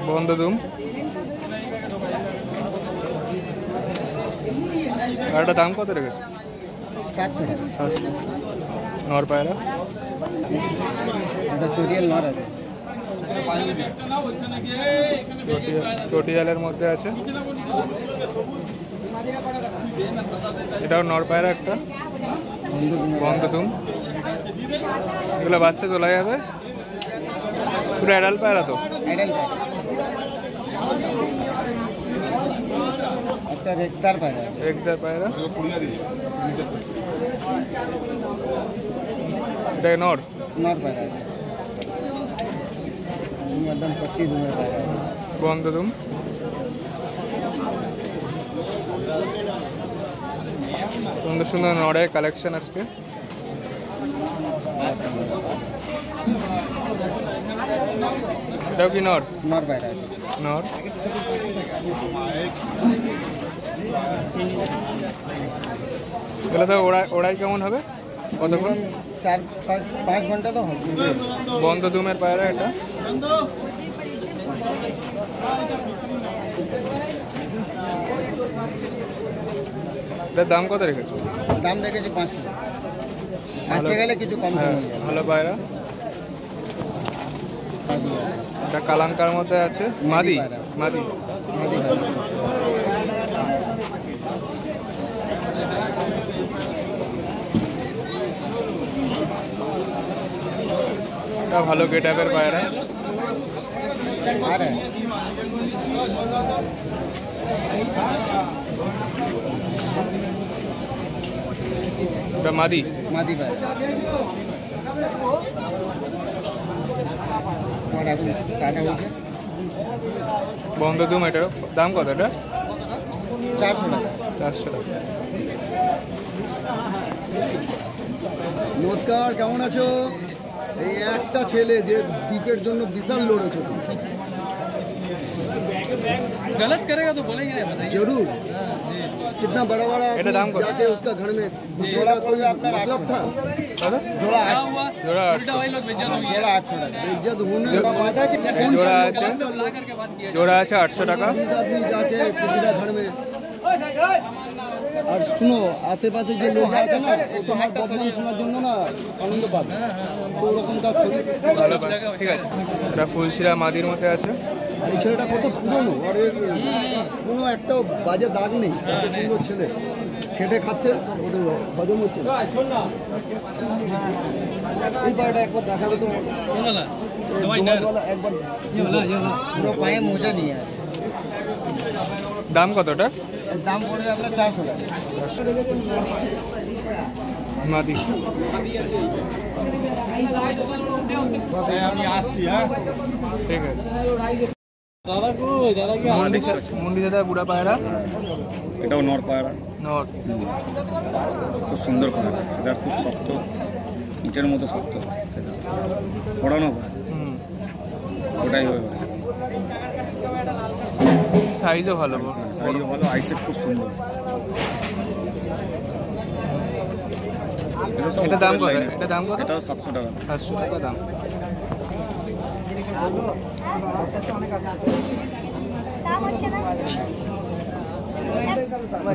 বন্ধদুম। আর এটা দাম কত রেখেছে? 700 টাকা। 700। নর পায়রা এটা চটিয়াল নর আছে। চটিয়ালের মধ্যে আছে। এটাও নর পায়রা একটা, বন্ধদুম। এগুলো বাচ্চা তোলা যাবে? পুরো অ্যাডাল পায়রা তো? অ্যাডাল পায়রা। একটা রেকদার পায়রা। রেকদার পায়রা। এটা নর? নর পায়রা আছে। একদম পট্টি দুমের পায়রা। বন্ধদুম। সুন্দর সুন্দর নড়ে কালেকশন আজকে। এটাও কি নর? নর পায়রা আছে। নর। এগুলো তো ওড়াই কেমন হবে? কতক্ষণ? 4-5 ঘন্টা তো হবে। বন্ধদুমের পায়রা এটা। এটার দাম কত রেখেছো? দাম রেখেছি 500। আসতে গেলে কিছু কম হ্যাঁ, ভালো পায়রা। এটা কালাঙ্কার মধ্যে আছে। মাদি? মাদি। এটা ভালো গেট আপের পায়রা। এটা মাদি? মাদি পায়রা। বন্ধদুম। এটার দাম কত? এটা 400 টাকা। 400 টাকা। নমস্কার, কেমন আছো? এই একটা ছেলে যে দ্বীপের জন্য বিশাল লড়েছো তুমি। गलत करेगा तो बोलेंगे नहीं, बताइए। जरूर। कितना बड़ा बड़ा आदमी जाके उसका घर में जोड़ा कोई मतलब था? जोड़ा क्या हुआ? जोड़ा उल्टा वही लोग बेइज्जत हो गया। जोड़ा 800 টাকা। इज्जत होने जोड़ा আছে। ला करके बात किया। জোড়া আছে 800 টাকা। 20 आदमी जाके किसी का घर में। আর শুনো, আশেপাশে যে লোক আছে না, ও তোমার বদনাম শোনার জন্য না আনন্দ পাবে। তো ওরকম কাজ করি। ভালো পায়রা, ঠিক আছে। এটা ফুলশিরা মাদির মধ্যে আছে। এই ছেলেটা কত পুরনো, আর এর কোনো একটা বাজে দাগ নেই। এত সুন্দর ছেলে, খেটে খাচ্ছে, ওদের হজম হচ্ছে না। এই পায়রাটা একবার দেখাবে তো। कौन वाला? একবার পুরো পায়ে মোজা নিয়ে আছে। দাম কতটা? এর দাম পড়বে আপনার 400 টাকা। মাদি। আমি আসছি। হ্যাঁ, ঠিক আছে। দাদা কই? দাদা কি? মুন্ডি দাদা বুড়া পায়রা। এটাও নর পায়রা, নর। খুব সুন্দর পায়রা। এটা খুব শক্ত, ইটের মতো শক্ত। সেটা পড়ানো পায়রা, ওটাই হবে। সাইজও ভালো। সাইজও ভালো, আইসেট খুব সুন্দর। এটা দাম কত? এটা দাম কত? এটাও 700 টাকা। 700 টাকা দাম।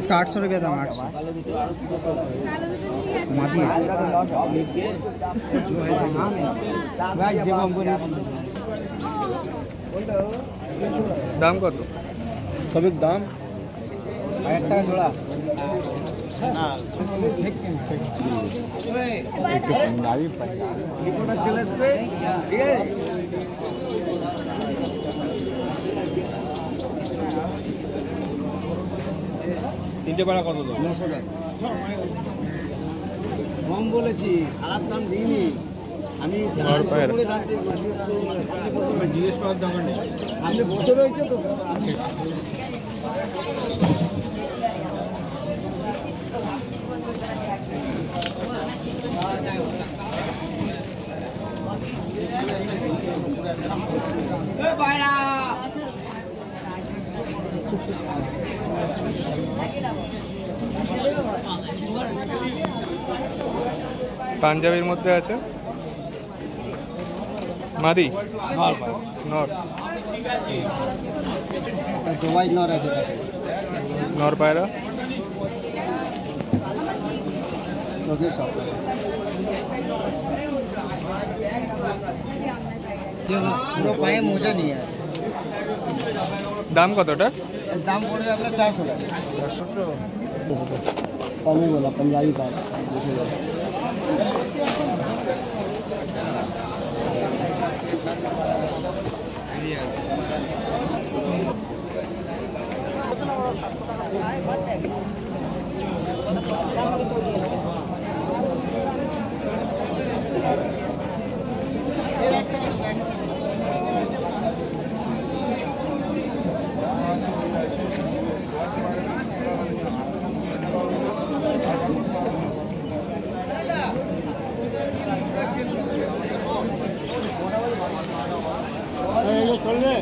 इसका 800 रुपया दाम। 800 मादी जो है দাম কত? সবের দাম একটা জোড়া। তিনটে পাড়া কত দাম? 900 টাকা। কম বলেছি, খারাপ দাম দিইনি আমি। জিজ্ঞেস করার দরকার নেই। সামনে বসে রয়েছে তো। পাঞ্জাবির মধ্যে আছে। মাদি নর পায়। নর দুবাই নর আছে নর পায়রা চোখের সব পুরো পায়ে মোজা নিয়ে আছে। দাম কতটা? এর দাম পড়বে আপনার 400 টাকা। कमी बोला पंजाबी का চলবে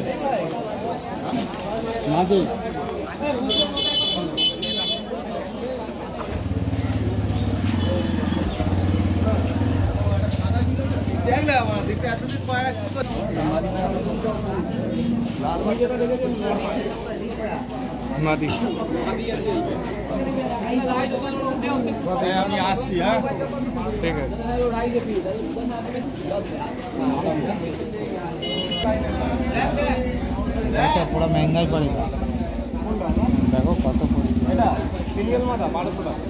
মাদি মাদি আমি আসছি। হ্যাঁ ঠিক আছে पूरा महंगा ही पड़ेगा। देखो कत এটা সিঙ্গেল মাথা 1200 টাকা।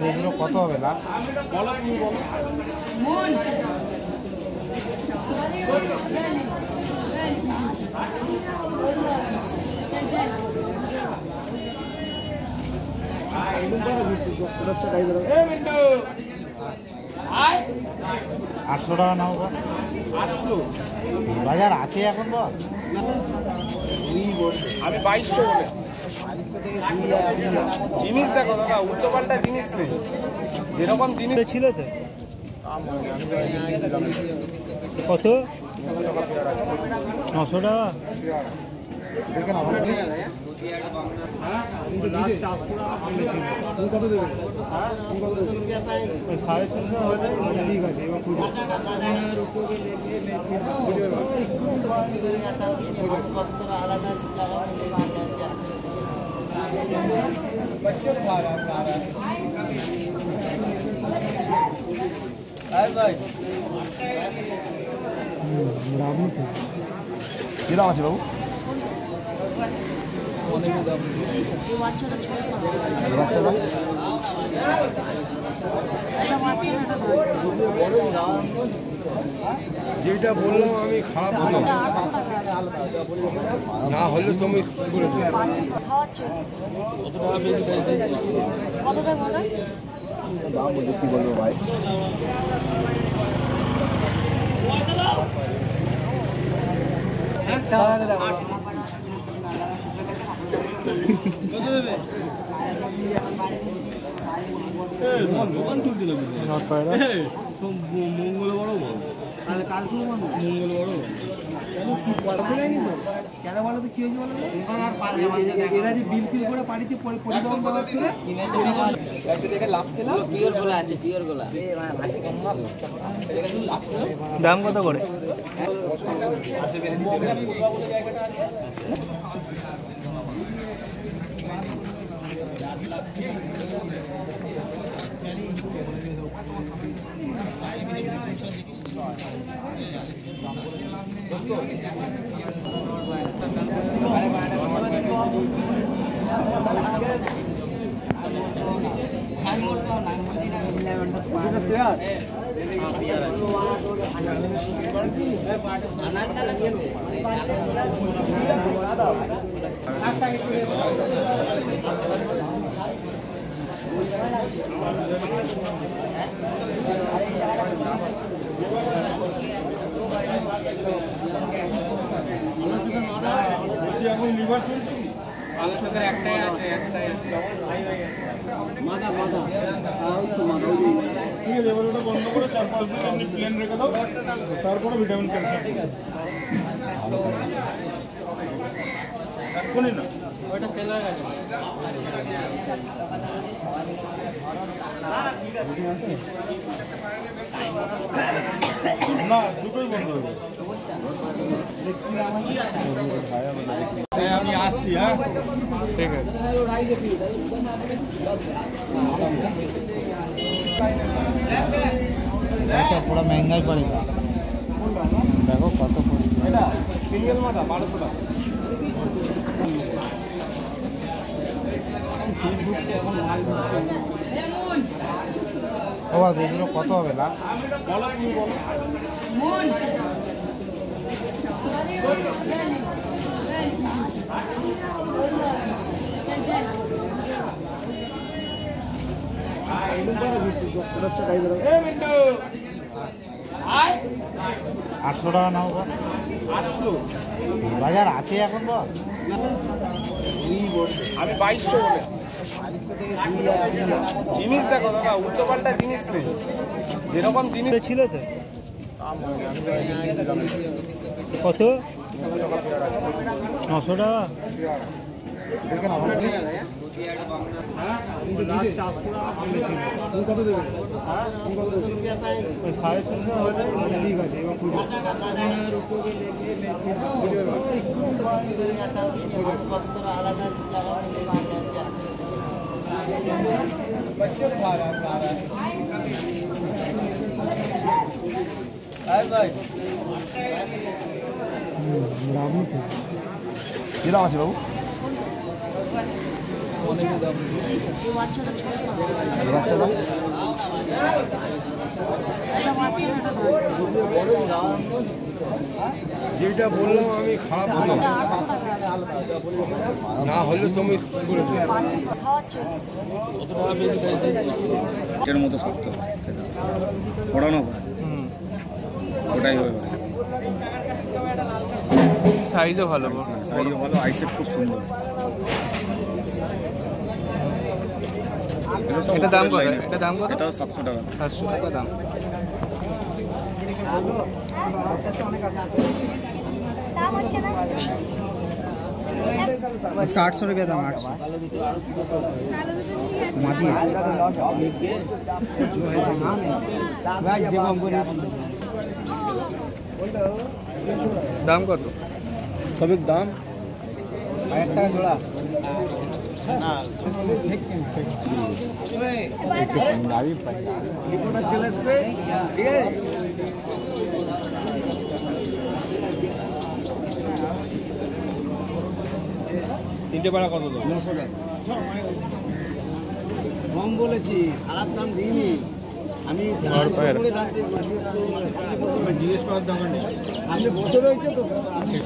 এগুলো কত হবে লাভ? বলো তুমি বলো। আটশো টাকা নাও বা 800 বাজার আছে এখন বা আমি 2200 বলে। জিনিস দেখো দাদা, উল্টো পাল্টা জিনিস নেই, যেরকম জিনিস ছিল তো কত 900 টাকা সাড়ে 300 হলে ঠিক আছে। কিরকম আছে বাবু? যেটা বললাম আমি খারাপ হলো না হলে তুমি কি করে দাম বলতে কি বলবো ভাই দোকান খুলতে লাগবে নর পায়রা মঙ্গল বড় বল মঙ্গল বড় কেন বলো তো কি হয়েছে বলো এরা যে বিল ফিল করে পাঠিয়েছে পরিবহন ব্যবহার করে পিওর গোলা আছে, পিওর গোলা। দাম কত করে? এখন লিভার চলছে কি? একটাই আছে। মাদা মাদা মাদা ঠিক আছে, এবার ওটা বন্ধ করে 4-5 দিন এমনি প্লেন রেখে দাও, তারপরে ভিটামিন ক্যালসিয়াম এক্ষুনি না। না দুটোই বন্ধ হবে। আমি আসছি, হ্যাঁ ঠিক আছে। পুরো महंगाई पड़ेगा। देखो कत এটা সিঙ্গেল মাথা 1200 টাকা। ও এগুলো কত হবে না? বলো তুমি বলো। আটশো টাকা নাও 800 বাজার আছে এখন তো আমি 2200 বলে। জিনিস দেখো দাদা, উল্টো পাল্টা জিনিস নেই, যেরকম জিনিস ছিল তো কত 900 টাকা কিরকম আছে বাবু? যেটা বললাম আমি খারাপ হলো না হলে তুমি ইটের মতো শক্ত সেটা পড়ানো হয়, ওটাই হয়ে ওঠে। সাইজও ভালো। সাইজও ভালো, আইসেট খুব সুন্দর। এটা দাম কত? এটা দাম কত? এটাও 700 টাকা। 700 টাকা দাম। इसका 800 रुपया दाम 800 मादी जो है দাম কত? সবের দাম 1000 টাকা জোড়া চলে এসছে, ঠিক আছে। তিনটে পাড়া কত দাম? 900 টাকা কম বলেছি, খারাপ দাম দিইনি আমি। জিজ্ঞেস করার দরকার নেই। সামনে বসে রয়েছে তো আমি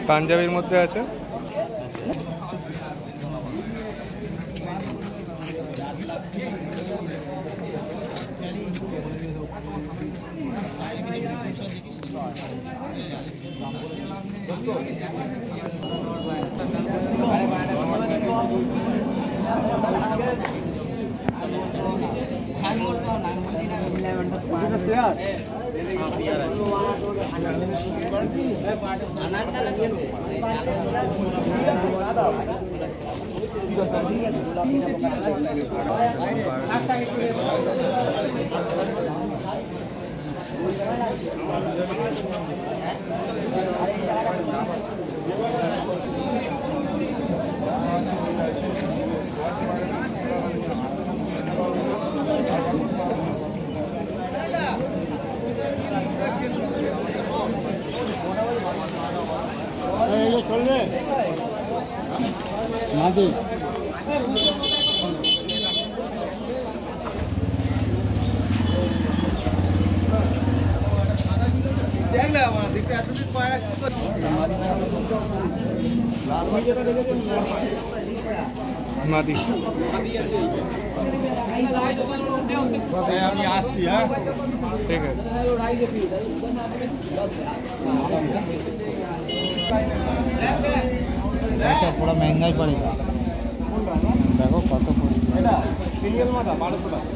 পাঞ্জাবির মধ্যে আছে। চলবে মাদি দেখ না আমার দিকটা এতদিন পায় মাদি আমি আসছি, হ্যাঁ। ঠিক আছে। थोड़ा महंगा ही पड़ेगा देखो कत এটা সিঙ্গেল মাথা 1200 টাকা।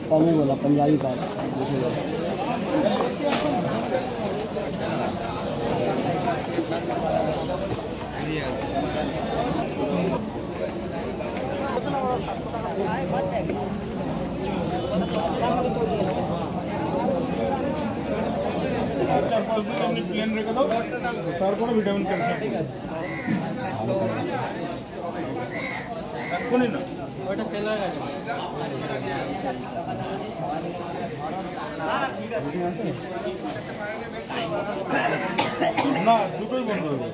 कम ही बोला पंजाबी पाल চার পাঁচ দিন আপনি প্লেন রেখে দাও, তারপরে ভিটামিন ক্যালসিয়াম এক্ষুনি না। না দুটোই বন্ধ হবে।